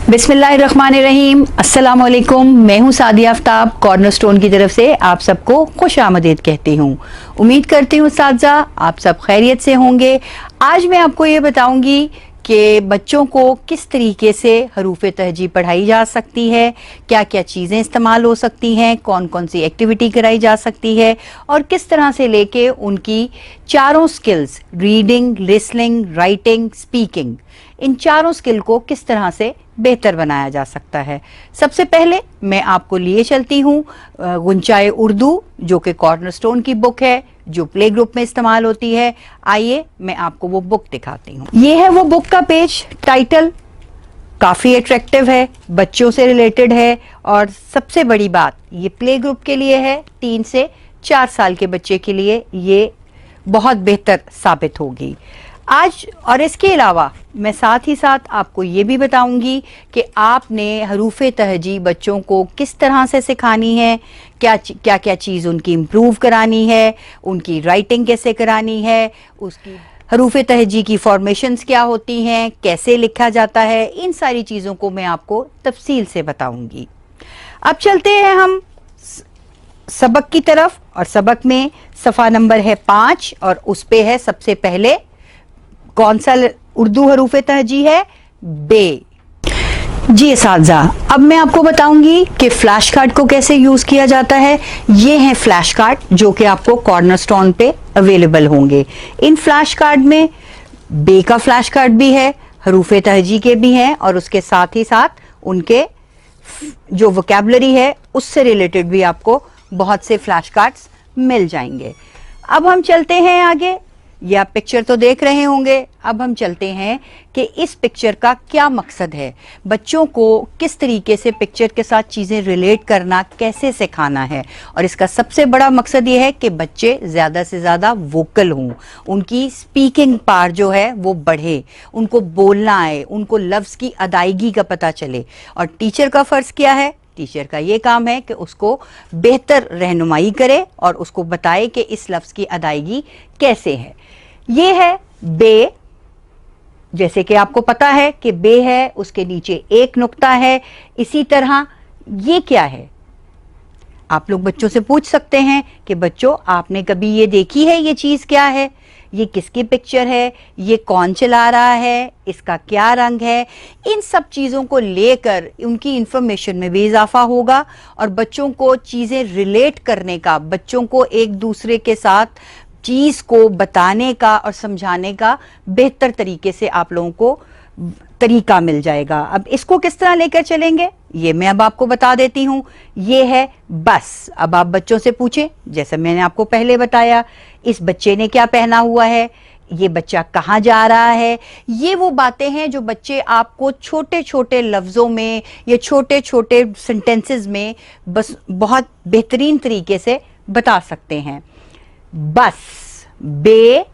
बिस्मिल्लाहिर्रहमानिर्रहीम, अस्सलाम वालेकुम। मैं हूं सादिया आफ्ताब। कॉर्नरस्टोन की तरफ से आप सबको खुश आमदीद कहती हूं। उम्मीद करती हूं साथी आप सब खैरियत से होंगे। आज मैं आपको ये बताऊंगी कि बच्चों को किस तरीके से हरूफ तहजी पढ़ाई जा सकती है, क्या क्या चीज़ें इस्तेमाल हो सकती हैं, कौन कौन सी एक्टिविटी कराई जा सकती है और किस तरह से लेके उनकी चारों skills reading, listening, writing, speaking, इन चारों स्किल को किस तरह से बेहतर बनाया जा सकता है। सबसे पहले मैं आपको लिए चलती हूँ गुंचाए उर्दू, जो कि कॉर्नरस्टोन की बुक है, जो प्ले ग्रुप में इस्तेमाल होती है। आइए मैं आपको वो बुक दिखाती हूँ। ये है वो बुक का पेज। टाइटल काफ़ी अट्रैक्टिव है, बच्चों से रिलेटेड है और सबसे बड़ी बात ये प्ले ग्रुप के लिए है। 3 से 4 साल के बच्चे के लिए ये बहुत बेहतर साबित होगी आज। और इसके अलावा मैं साथ ही साथ आपको ये भी बताऊंगी कि आपने हरूफ तहजी बच्चों को किस तरह से सिखानी है, क्या क्या चीज़ उनकी इम्प्रूव करानी है, उनकी राइटिंग कैसे करानी है, उसकी हरूफ तहजी की फॉर्मेशंस क्या होती हैं, कैसे लिखा जाता है, इन सारी चीज़ों को मैं आपको तफसील से बताऊंगी। अब चलते हैं हम सबक की तरफ और सबक में सफ़ा नंबर है 5 और उस पे है सबसे पहले कौन सा उर्दू हरूफ तहजी है, बे। जी असातिज़ा, अब मैं आपको बताऊंगी कि फ्लैश कार्ड को कैसे यूज किया जाता है। ये हैं फ्लैश कार्ड जो कि आपको कॉर्नरस्टोन पे अवेलेबल होंगे। इन फ्लैश कार्ड में बे का फ्लैश कार्ड भी है, हरूफ तहजी के भी हैं और उसके साथ ही साथ उनके जो वोकैबुलरी है उससे रिलेटेड भी आपको बहुत से फ्लैश कार्ड्स मिल जाएंगे। अब हम चलते हैं आगे। ये आप पिक्चर तो देख रहे होंगे। अब हम चलते हैं कि इस पिक्चर का क्या मकसद है, बच्चों को किस तरीके से पिक्चर के साथ चीज़ें रिलेट करना, कैसे सिखाना है। और इसका सबसे बड़ा मकसद ये है कि बच्चे ज़्यादा से ज़्यादा वोकल हों, उनकी स्पीकिंग पावर जो है वो बढ़े, उनको बोलना आए, उनको लफ्ज़ की अदायगी का पता चले। और टीचर का फ़र्ज़ क्या है? टीचर का ये काम है कि उसको बेहतर रहनुमाई करे और उसको बताए कि इस लफ्ज़ की अदायगी कैसे है। ये है बे, जैसे कि आपको पता है कि बे है, उसके नीचे एक नुक्ता है। इसी तरह ये क्या है? आप लोग बच्चों से पूछ सकते हैं कि बच्चों आपने कभी ये देखी है, ये चीज़ क्या है, ये किसकी पिक्चर है, ये कौन चला रहा है, इसका क्या रंग है। इन सब चीज़ों को लेकर उनकी इंफॉर्मेशन में भी इजाफा होगा और बच्चों को चीज़ें रिलेट करने का, बच्चों को एक दूसरे के साथ चीज़ को बताने का और समझाने का बेहतर तरीके से आप लोगों को तरीका मिल जाएगा। अब इसको किस तरह लेकर चलेंगे ये मैं अब आपको बता देती हूँ। ये है बस। अब आप बच्चों से पूछें, जैसे मैंने आपको पहले बताया, इस बच्चे ने क्या पहना हुआ है, ये बच्चा कहाँ जा रहा है। ये वो बातें हैं जो बच्चे आपको छोटे छोटे लफ्ज़ों में या छोटे छोटे सेंटेंसेस में बस बहुत बेहतरीन तरीके से बता सकते हैं। बस, बे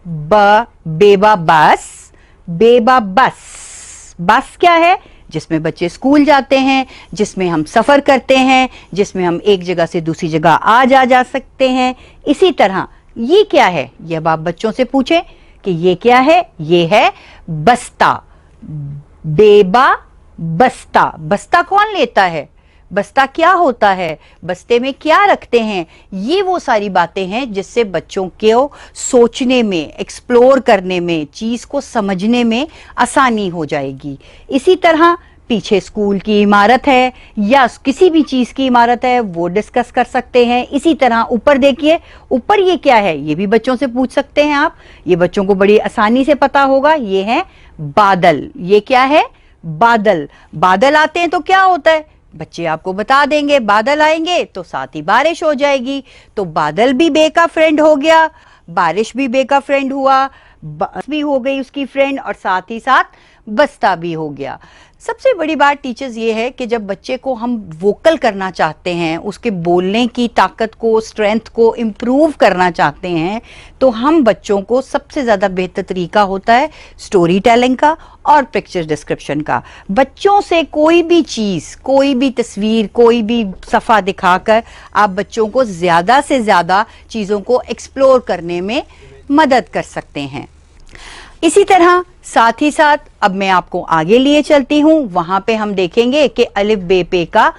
ब, बेबा बस, बेबा बस। बस क्या है? जिसमें बच्चे स्कूल जाते हैं, जिसमें हम सफ़र करते हैं, जिसमें हम एक जगह से दूसरी जगह जा सकते हैं। इसी तरह ये क्या है? ये अब आप बच्चों से पूछें कि ये क्या है। ये है बस्ता, बेबा बस्ता। बस्ता कौन लेता है? बस्ता क्या होता है? बस्ते में क्या रखते हैं? ये वो सारी बातें हैं जिससे बच्चों को सोचने में, एक्सप्लोर करने में, चीज़ को समझने में आसानी हो जाएगी। इसी तरह पीछे स्कूल की इमारत है या किसी भी चीज़ की इमारत है, वो डिस्कस कर सकते हैं। इसी तरह ऊपर देखिए, ऊपर ये क्या है, ये भी बच्चों से पूछ सकते हैं आप। ये बच्चों को बड़ी आसानी से पता होगा। ये है बादल। ये क्या है? बादल। बादल आते हैं तो क्या होता है? बच्चे आपको बता देंगे। बादल आएंगे तो साथ ही बारिश हो जाएगी। तो बादल भी बे का फ्रेंड हो गया, बारिश भी बे का फ्रेंड हुआ, बस भी हो गई उसकी फ्रेंड और साथ ही साथ बस्ता भी हो गया। सबसे बड़ी बात टीचर्स ये है कि जब बच्चे को हम वोकल करना चाहते हैं, उसके बोलने की ताकत को, स्ट्रेंथ को इम्प्रूव करना चाहते हैं, तो हम बच्चों को सबसे ज़्यादा बेहतर तरीका होता है स्टोरी टेलिंग का और पिक्चर डिस्क्रिप्शन का। बच्चों से कोई भी चीज़, कोई भी तस्वीर, कोई भी सफ़ा दिखाकर आप बच्चों को ज़्यादा से ज़्यादा चीज़ों को एक्सप्लोर करने में मदद कर सकते हैं। इसी तरह साथ ही साथ अब मैं आपको आगे लिए चलती हूं, वहां पे हम देखेंगे कि अलिफ बे पे का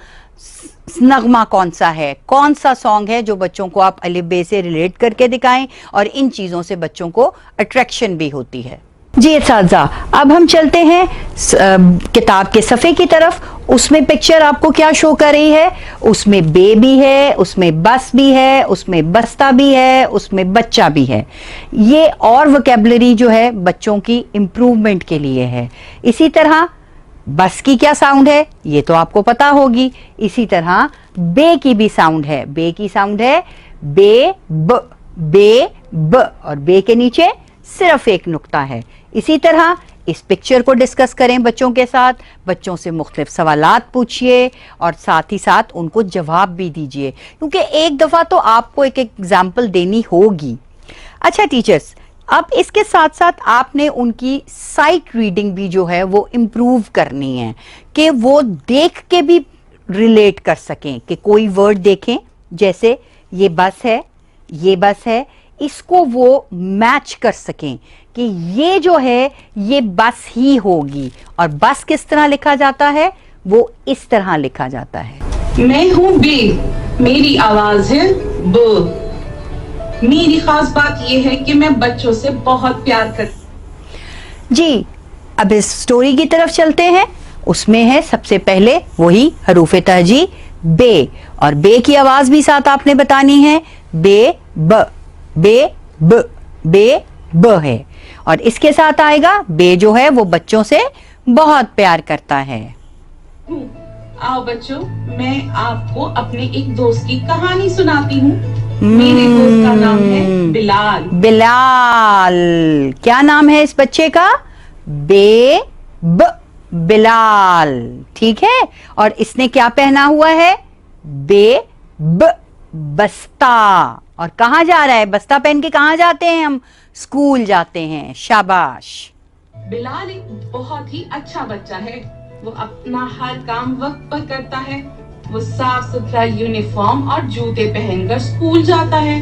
नगमा कौन सा है, कौन सा सॉन्ग है जो बच्चों को आप अलिफ बे से रिलेट करके दिखाएं, और इन चीजों से बच्चों को अट्रैक्शन भी होती है। जी असातिज़ा, अब हम चलते हैं किताब के सफ़े की तरफ। उसमें पिक्चर आपको क्या शो कर रही है? उसमें बे भी है, उसमें बस भी है, उसमें बस्ता भी है, उसमें बच्चा भी है। ये और वोकैबुलरी जो है बच्चों की इम्प्रूवमेंट के लिए है। इसी तरह बस की क्या साउंड है ये तो आपको पता होगी। इसी तरह बे की भी साउंड है। बे की साउंड है बे ब, बे ब, और बे के नीचे सिर्फ एक नुक्ता है। इसी तरह इस पिक्चर को डिस्कस करें बच्चों के साथ, बच्चों से मुख्तलिफ सवालात पूछिए और साथ ही साथ उनको जवाब भी दीजिए, क्योंकि एक दफ़ा तो आपको एक एग्जाम्पल देनी होगी। अच्छा टीचर्स, अब इसके साथ साथ आपने उनकी साइट रीडिंग भी जो है वो इम्प्रूव करनी है, कि वो देख के भी रिलेट कर सकें, कि कोई वर्ड देखें, जैसे ये बस है, ये बस है, इसको वो मैच कर सकें कि ये जो है ये बस ही होगी। और बस किस तरह लिखा जाता है? वो इस तरह लिखा जाता है। मैं हूँ बे, मेरी आवाज है ब। मेरी खास बात ये है कि मैं बच्चों से बहुत प्यार करती। जी, अब इस स्टोरी की तरफ चलते हैं। उसमें है सबसे पहले वही हरूफ तहजी बे, और बे की आवाज भी साथ आपने बतानी है, बे ब, बे ब, बे ब है। और इसके साथ आएगा बे जो है वो बच्चों से बहुत प्यार करता है। आओ बच्चों, मैं आपको अपने एक दोस्त की कहानी सुनाती हूँ। मेरे दोस्त का नाम है बिलाल। बिलाल, क्या नाम है इस बच्चे का? बे ब, बिलाल, ठीक है। और इसने क्या पहना हुआ है? बे ब, बस्ता। और कहाँ जा रहा है? बस्ता पहन के कहाँ जाते हैं हम? स्कूल जाते हैं। शाबाश। बिलाल एक बहुत ही अच्छा बच्चा है। वो अपना हर काम वक्त पर करता है। वो साफ सुथरा यूनिफॉर्म और जूते पहनकर स्कूल जाता है।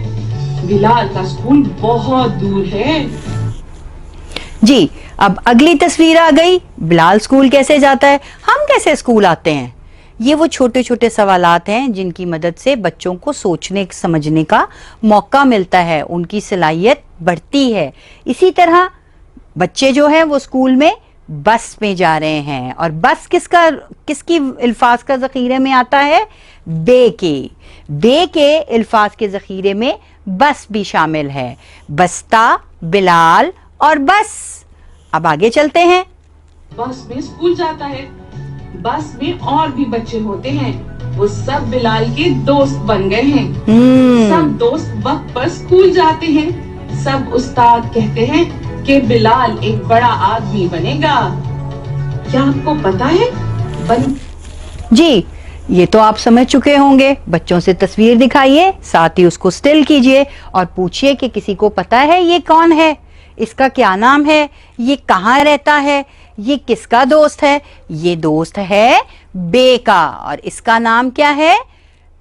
बिलाल का स्कूल बहुत दूर है। जी, अब अगली तस्वीर आ गई। बिलाल स्कूल कैसे जाता है? हम कैसे स्कूल आते हैं? ये वो छोटे छोटे सवालात हैं जिनकी मदद से बच्चों को सोचने समझने का मौका मिलता है, उनकी सलाहियत बढ़ती है। इसी तरह बच्चे जो हैं वो स्कूल में बस में जा रहे हैं, और बस किसकी अल्फाज का ज़ख़ीरे में आता है? बे के अल्फाज के ज़ख़ीरे में बस भी शामिल है। बस्ता, बिलाल और बस। अब आगे चलते हैं। बस में स्कूल जाता है। बस में और भी बच्चे होते हैं। वो सब बिलाल के दोस्त बन गए हैं। सब दोस्त वक्त पर स्कूल जाते हैं। सब उस्ताद कहते हैं कि बिलाल एक बड़ा आदमी बनेगा। क्या आपको पता है? जी, ये तो आप समझ चुके होंगे। बच्चों से तस्वीर दिखाइए, साथ ही उसको स्टिल कीजिए और पूछिए कि किसी को पता है ये कौन है, इसका क्या नाम है, ये कहाँ रहता है, ये किसका दोस्त है? ये दोस्त है बे का, और इसका नाम क्या है?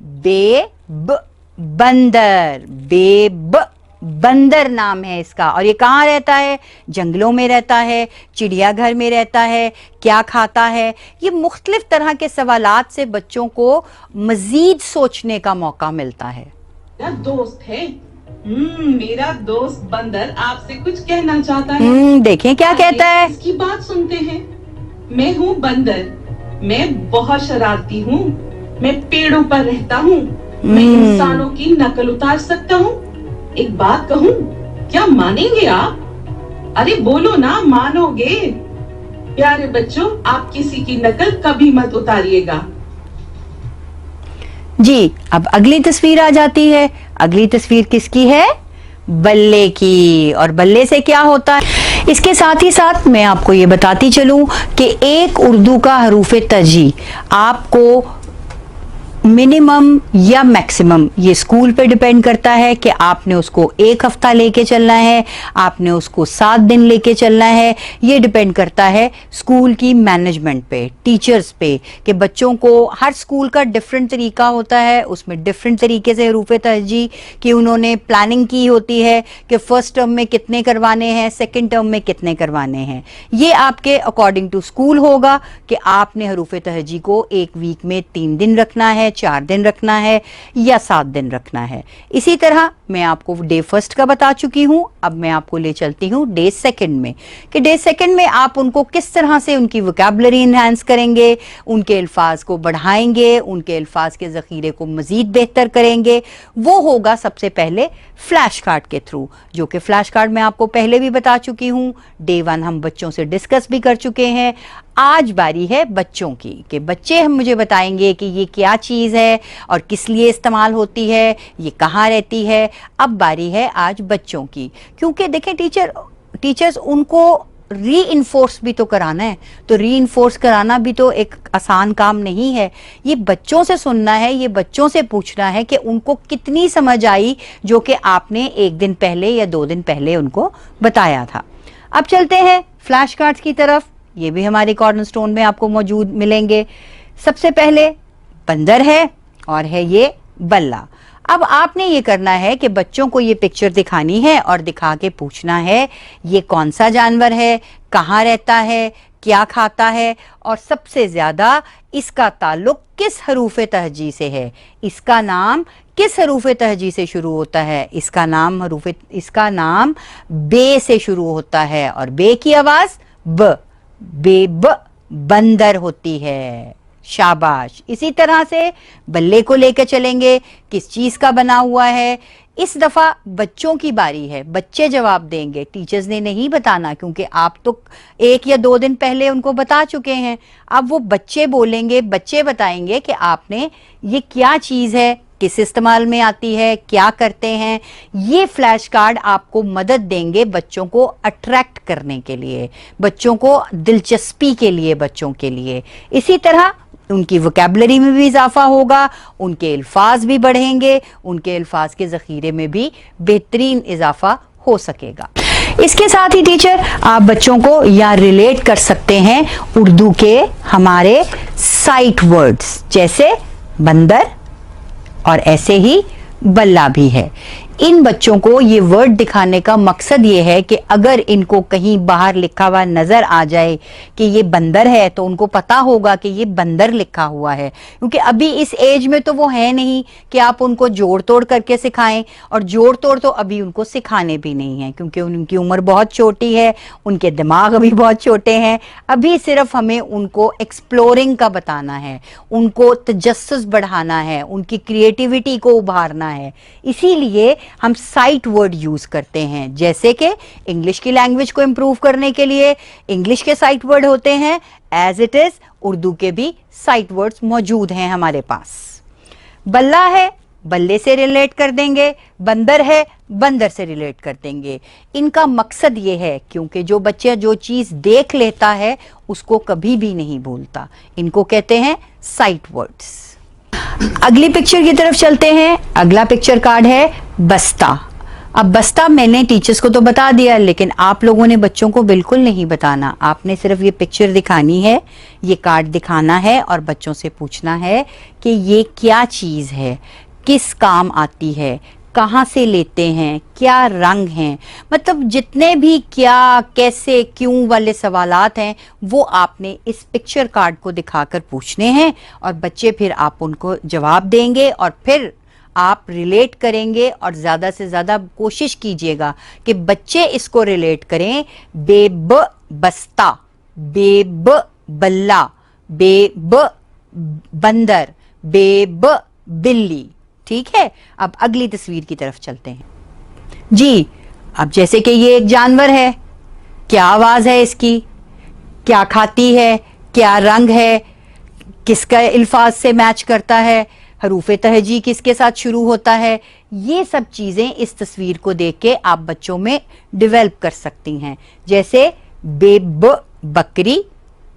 बे ब, बंदर। बे ब, बंदर नाम है इसका। और ये कहाँ रहता है? जंगलों में रहता है, चिड़ियाघर में रहता है, क्या खाता है? ये मुख्तलिफ तरह के सवालात से बच्चों को मजीद सोचने का मौका मिलता है। मेरा दोस्त है। मेरा दोस्त बंदर आपसे कुछ कहना चाहता है। देखें क्या कहता है। इसकी बात सुनते हैं। मैं हूँ बंदर। मैं बहुत शरारती हूँ। मैं पेड़ों पर रहता हूँ। मैं इंसानों की नकल उतार सकता हूँ। एक बात कहूँ, क्या मानेंगे आप? अरे बोलो ना, मानोगे? प्यारे बच्चों, आप किसी की नकल कभी मत उतारिएगा। जी, अब अगली तस्वीर आ जाती है। अगली तस्वीर किसकी है? बल्ले की। और बल्ले से क्या होता है? इसके साथ ही साथ मैं आपको ये बताती चलूं कि एक उर्दू का हरूफ तजी आपको मिनिमम या मैक्सिमम ये स्कूल पे डिपेंड करता है कि आपने उसको 1 हफ्ता लेके चलना है, आपने उसको 7 दिन लेके चलना है। ये डिपेंड करता है स्कूल की मैनेजमेंट पे, टीचर्स पे, कि बच्चों को हर स्कूल का डिफरेंट तरीका होता है, उसमें डिफरेंट तरीके से हरूफ तरजीह की उन्होंने प्लानिंग की होती है कि फर्स्ट टर्म में कितने करवाने हैं, सेकेंड टर्म में कितने करवाने हैं। ये आपके अकॉर्डिंग टू स्कूल होगा कि आपने हरूफ तरजीह को 1 वीक में 3 दिन रखना है, 4 दिन रखना है या 7 दिन रखना है। इसी तरह मैं आपको डे फर्स्ट का बता चुकी हूं, अब मैं आपको ले चलती हूं डे सेकंड में, कि डे सेकंड में आप उनको किस तरह से उनकी वोकैबुलरी इन्हांस करेंगे, उनके अल्फाज को बढ़ाएंगे, उनके अल्फाज के ज़ख़ीरे को मज़ीद बेहतर करेंगे। वो होगा सबसे पहले फ्लैश कार्ड के थ्रू, जो कि फ्लैश कार्ड मैं आपको पहले भी बता चुकी हूं। डे 1 हम बच्चों से डिस्कस भी कर चुके हैं। आज बारी है बच्चों की, कि बच्चे हम मुझे बताएंगे कि ये क्या चीज़ है और किस लिए इस्तेमाल होती है, ये कहाँ रहती है। अब बारी है आज बच्चों की, क्योंकि देखें टीचर्स उनको री इन्फोर्स भी तो कराना है, तो री इन्फोर्स कराना भी तो एक आसान काम नहीं है। ये बच्चों से सुनना है, ये बच्चों से पूछना है कि उनको कितनी समझ आई जो कि आपने 1 दिन पहले या 2 दिन पहले उनको बताया था। अब चलते हैं फ्लैश कार्ड्स की तरफ, ये भी हमारे कॉर्नरस्टोन में आपको मौजूद मिलेंगे। सबसे पहले बंदर है और है ये बल्ला। अब आपने ये करना है कि बच्चों को ये पिक्चर दिखानी है और दिखा के पूछना है ये कौन सा जानवर है, कहाँ रहता है, क्या खाता है और सबसे ज्यादा इसका ताल्लुक किस हरूफ तहजी से है, इसका नाम किस हरूफ तहजी से शुरू होता है। इसका नाम बे से शुरू होता है और बे की आवाज बेब बंदर होती है। शाबाश। इसी तरह से बल्ले को लेकर चलेंगे, किस चीज का बना हुआ है। इस दफा बच्चों की बारी है, बच्चे जवाब देंगे, टीचर्स ने नहीं बताना, क्योंकि आप तो 1 या 2 दिन पहले उनको बता चुके हैं। अब वो बच्चे बोलेंगे, बच्चे बताएंगे कि आपने ये क्या चीज है, किस इस्तेमाल में आती है, क्या करते हैं। ये फ्लैश कार्ड आपको मदद देंगे बच्चों को अट्रैक्ट करने के लिए, बच्चों को दिलचस्पी के लिए, बच्चों के लिए। इसी तरह उनकी वोकैबुलरी में भी इजाफा होगा, उनके अल्फाज भी बढ़ेंगे, उनके अल्फाज के ज़ख़ीरे में भी बेहतरीन इजाफा हो सकेगा। इसके साथ ही टीचर आप बच्चों को या रिलेट कर सकते हैं उर्दू के हमारे साइट वर्ड्स, जैसे बंदर और ऐसे ही बल्ला भी है। इन बच्चों को ये वर्ड दिखाने का मकसद ये है कि अगर इनको कहीं बाहर लिखा हुआ नजर आ जाए कि ये बंदर है, तो उनको पता होगा कि ये बंदर लिखा हुआ है। क्योंकि अभी इस एज में तो वो है नहीं कि आप उनको जोड़ तोड़ करके सिखाएं, और जोड़ तोड़ तो अभी उनको सिखाने भी नहीं है, क्योंकि उनकी उम्र बहुत छोटी है, उनके दिमाग अभी बहुत छोटे हैं। अभी सिर्फ हमें उनको एक्सप्लोरिंग का बताना है, उनको तजस्सुस बढ़ाना है, उनकी क्रिएटिविटी को उभारना है। इसीलिए हम साइट वर्ड यूज करते हैं, जैसे कि इंग्लिश की लैंग्वेज को इंप्रूव करने के लिए इंग्लिश के साइट वर्ड होते हैं, एज इट इज उर्दू के भी साइट वर्ड्स मौजूद हैं हमारे पास। बल्ला है, बल्ले से रिलेट कर देंगे, बंदर है, बंदर से रिलेट कर देंगे। इनका मकसद ये है, क्योंकि जो बच्चा जो चीज देख लेता है उसको कभी भी नहीं भूलता। इनको कहते हैं साइट वर्ड्स। अगली पिक्चर की तरफ चलते हैं। अगला पिक्चर कार्ड है बस्ता। अब बस्ता मैंने टीचर्स को तो बता दिया, लेकिन आप लोगों ने बच्चों को बिल्कुल नहीं बताना। आपने सिर्फ ये पिक्चर दिखानी है, ये कार्ड दिखाना है और बच्चों से पूछना है कि ये क्या चीज है, किस काम आती है, कहाँ से लेते हैं, क्या रंग हैं, मतलब जितने भी क्या, कैसे, क्यों वाले सवालात हैं वो आपने इस पिक्चर कार्ड को दिखाकर पूछने हैं, और बच्चे फिर आप उनको जवाब देंगे और फिर आप रिलेट करेंगे। और ज़्यादा से ज़्यादा कोशिश कीजिएगा कि बच्चे इसको रिलेट करें। बेब बस्ता, बेब बल्ला, बेब बंदर, बेब बिल्ली। ठीक है, अब अगली तस्वीर की तरफ चलते हैं जी। अब जैसे कि ये एक जानवर है, क्या आवाज है इसकी, क्या खाती है, क्या रंग है, किसका अल्फाज से मैच करता है, हरूफ तहजी किसके साथ शुरू होता है, ये सब चीजें इस तस्वीर को देख के आप बच्चों में डेवलप कर सकती हैं। जैसे बेब बकरी,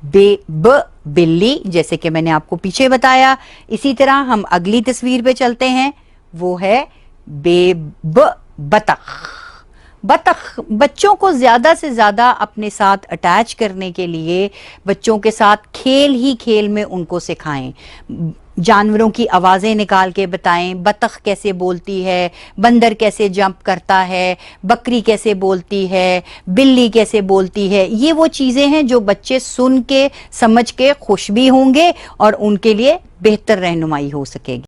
ब बिल्ली, जैसे कि मैंने आपको पीछे बताया। इसी तरह हम अगली तस्वीर पे चलते हैं, वो है ब बतख। बतख बच्चों को ज़्यादा से ज़्यादा अपने साथ अटैच करने के लिए बच्चों के साथ खेल ही खेल में उनको सिखाएं। जानवरों की आवाज़ें निकाल के बताएं, बतख कैसे बोलती है, बंदर कैसे जंप करता है, बकरी कैसे बोलती है, बिल्ली कैसे बोलती है। ये वो चीज़ें हैं जो बच्चे सुन के समझ के खुश भी होंगे और उनके लिए बेहतर रहनुमाई हो सकेगी।